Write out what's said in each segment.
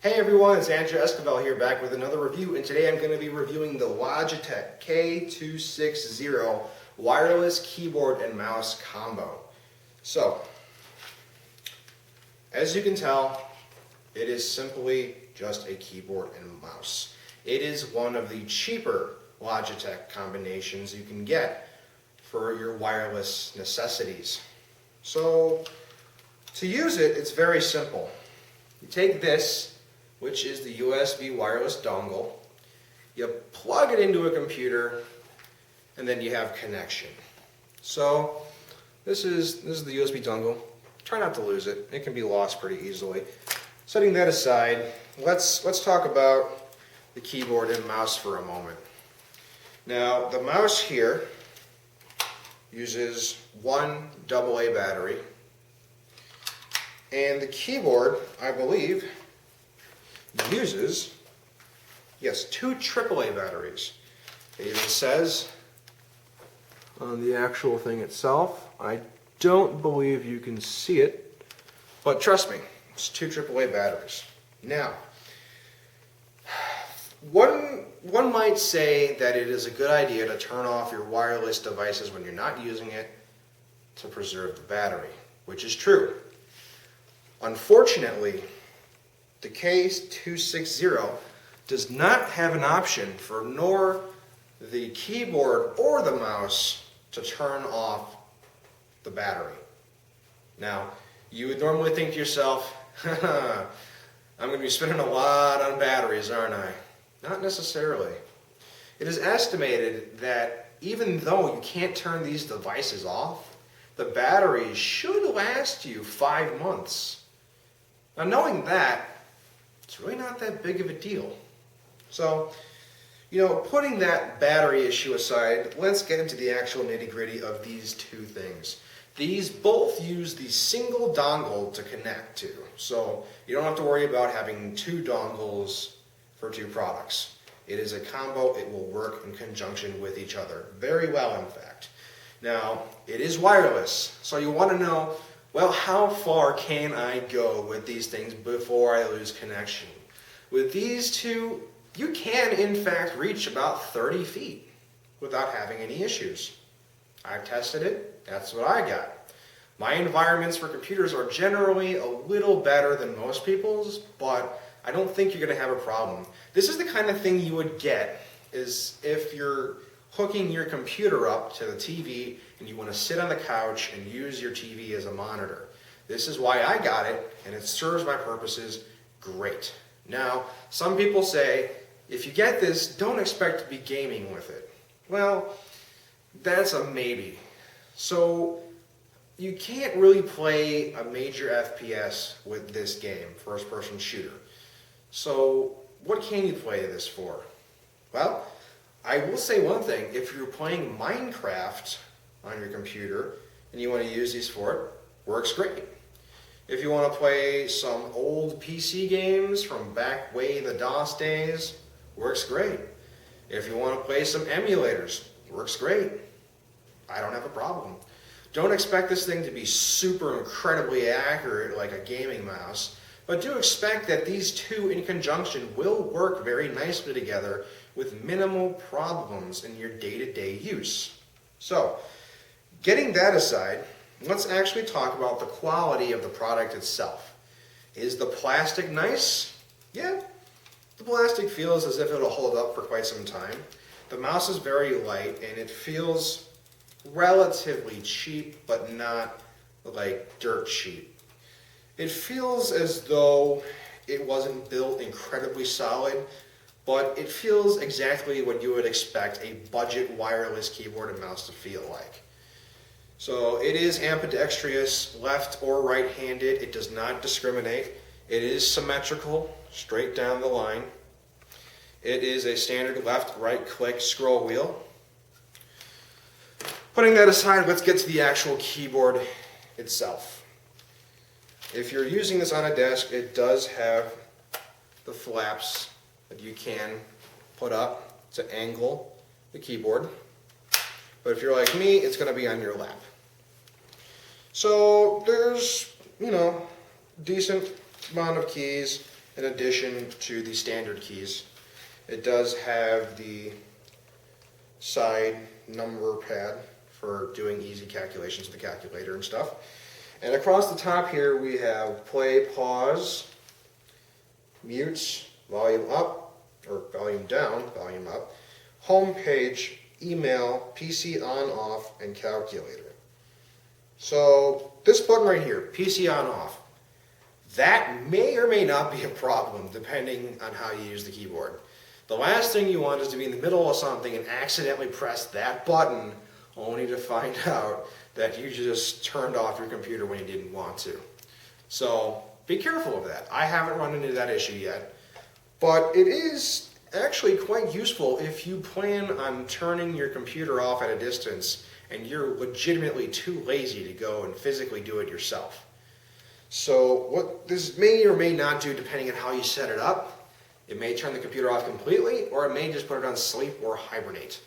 Hey everyone, it's Andrew Esquivel here back with another review, and today I'm going to be reviewing the Logitech K260 wireless keyboard and mouse combo. So, as you can tell, it is simply just a keyboard and mouse. It is one of the cheaper Logitech combinations you can get for your wireless necessities. So, to use it, it's very simple. You take this, which is the USB wireless dongle, you plug it into a computer, and then you have connection. So this is the USB dongle. Try not to lose it. It can be lost pretty easily. Setting that aside, let's talk about the keyboard and mouse for a moment. Now the mouse here uses one AA battery, and the keyboard, I believe, uses, yes, two AAA batteries. It even says on the actual thing itself, I don't believe you can see it, but trust me, it's two AAA batteries. Now, one might say that it is a good idea to turn off your wireless devices when you're not using it to preserve the battery, which is true. Unfortunately, the K260 does not have an option for nor the keyboard or the mouse to turn off the battery. Now, you would normally think to yourself, I'm going to be spending a lot on batteries, aren't I? Not necessarily. It is estimated that even though you can't turn these devices off, the batteries should last you 5 months. Now, knowing that, it's really not that big of a deal. So, putting that battery issue aside, let's get into the actual nitty-gritty of these two things. These both use the single dongle to connect to, so you don't have to worry about having two dongles for two products. It is a combo. It will work in conjunction with each other very well, in fact. Now, it is wireless, so you want to know, well, how far can I go with these things before I lose connection? With these two, you can in fact reach about 30 feet without having any issues. I've tested it, that's what I got. My environments for computers are generally a little better than most people's, but I don't think you're going to have a problem. This is the kind of thing you would get is if you're hooking your computer up to the TV and you want to sit on the couch and use your TV as a monitor. This is why I got it, and it serves my purposes great. Now, some people say, if you get this, don't expect to be gaming with it. Well, that's a maybe. So, you can't really play a major FPS with this game, first-person shooter. So, what can you play this for? Well, I will say one thing, if you're playing Minecraft on your computer and you want to use these for it, works great. If you want to play some old PC games from back way the DOS days, works great. If you want to play some emulators, works great. I don't have a problem. Don't expect this thing to be super incredibly accurate like a gaming mouse, but do expect that these two in conjunction will work very nicely together with minimal problems in your day-to-day use. So, getting that aside, let's actually talk about the quality of the product itself. Is the plastic nice? Yeah, the plastic feels as if it'll hold up for quite some time. The mouse is very light and it feels relatively cheap, but not like dirt cheap. It feels as though it wasn't built incredibly solid, but it feels exactly what you would expect a budget wireless keyboard and mouse to feel like. So it is ambidextrous, left or right-handed. It does not discriminate. It is symmetrical, straight down the line. It is a standard left-right click scroll wheel. Putting that aside, let's get to the actual keyboard itself. If you're using this on a desk, it does have the flaps that you can put up to angle the keyboard. But if you're like me, it's going to be on your lap. So there's, decent amount of keys. in addition to the standard keys. It does have the side number pad for doing easy calculations with the calculator and stuff. And across the top here we have play, pause, mute, volume up, or volume down, volume up, home page, email, PC on, off, and calculator. So this button right here, PC on, off, that may or may not be a problem depending on how you use the keyboard. The last thing you want is to be in the middle of something and accidentally press that button only to find out that you just turned off your computer when you didn't want to. So be careful of that. I haven't run into that issue yet, but it is actually quite useful if you plan on turning your computer off at a distance and you're legitimately too lazy to go and physically do it yourself. So what this may or may not do, depending on how you set it up, it may turn the computer off completely, or it may just put it on sleep or hibernate,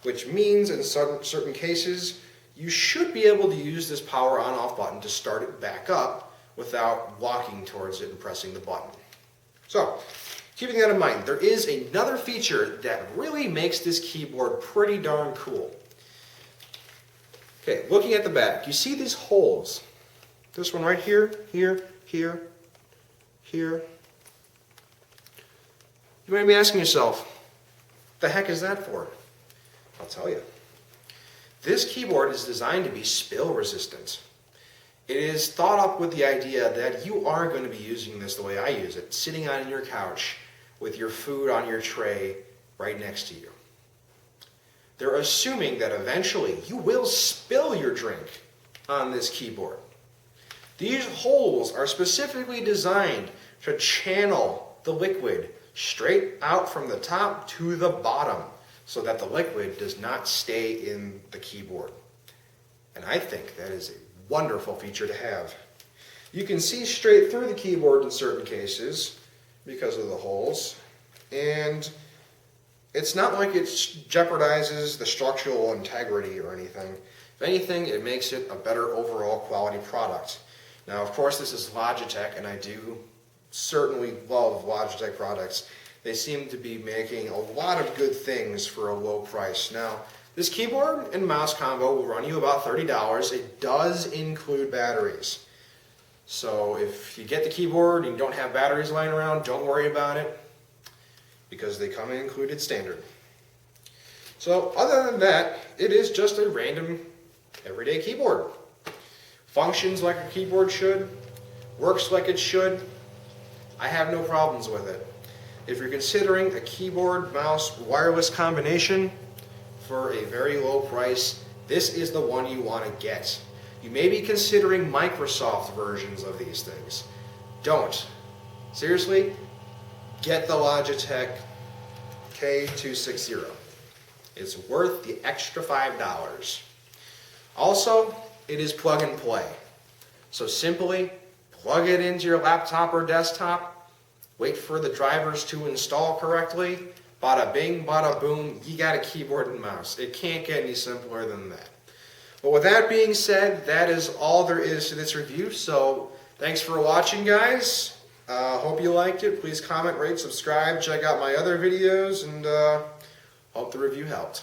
which means in certain cases you should be able to use this power on off button to start it back up without walking towards it and pressing the button. So keeping that in mind, there is another feature that really makes this keyboard pretty darn cool. Okay, looking at the back, you see these holes. This one right here, here, here, here. You might be asking yourself, what the heck is that for? I'll tell you. This keyboard is designed to be spill resistant. It is thought up with the idea that you are going to be using this the way I use it, sitting on your couch with your food on your tray right next to you. They're assuming that eventually you will spill your drink on this keyboard. These holes are specifically designed to channel the liquid straight out from the top to the bottom so that the liquid does not stay in the keyboard. And I think that is a wonderful feature to have. You can see straight through the keyboard in certain cases because of the holes, and it's not like it jeopardizes the structural integrity or anything. If anything, it makes it a better overall quality product. Now, of course, this is Logitech, and I do certainly love Logitech products. They seem to be making a lot of good things for a low price. Now, this keyboard and mouse combo will run you about $30. It does include batteries. So if you get the keyboard and you don't have batteries lying around, don't worry about it, because they come included standard. So other than that, it is just a random everyday keyboard. Functions like a keyboard should, works like it should. I have no problems with it. If you're considering a keyboard, mouse, wireless combination for a very low price, this is the one you want to get. You may be considering Microsoft versions of these things. Don't. Seriously, get the Logitech K260. It's worth the extra $5. Also, it is plug and play. So simply plug it into your laptop or desktop, wait for the drivers to install correctly, bada bing, bada boom, you got a keyboard and mouse. It can't get any simpler than that. But with that being said, that is all there is to this review. So thanks for watching, guys. Hope you liked it. Please comment, rate, subscribe, check out my other videos, and hope the review helped.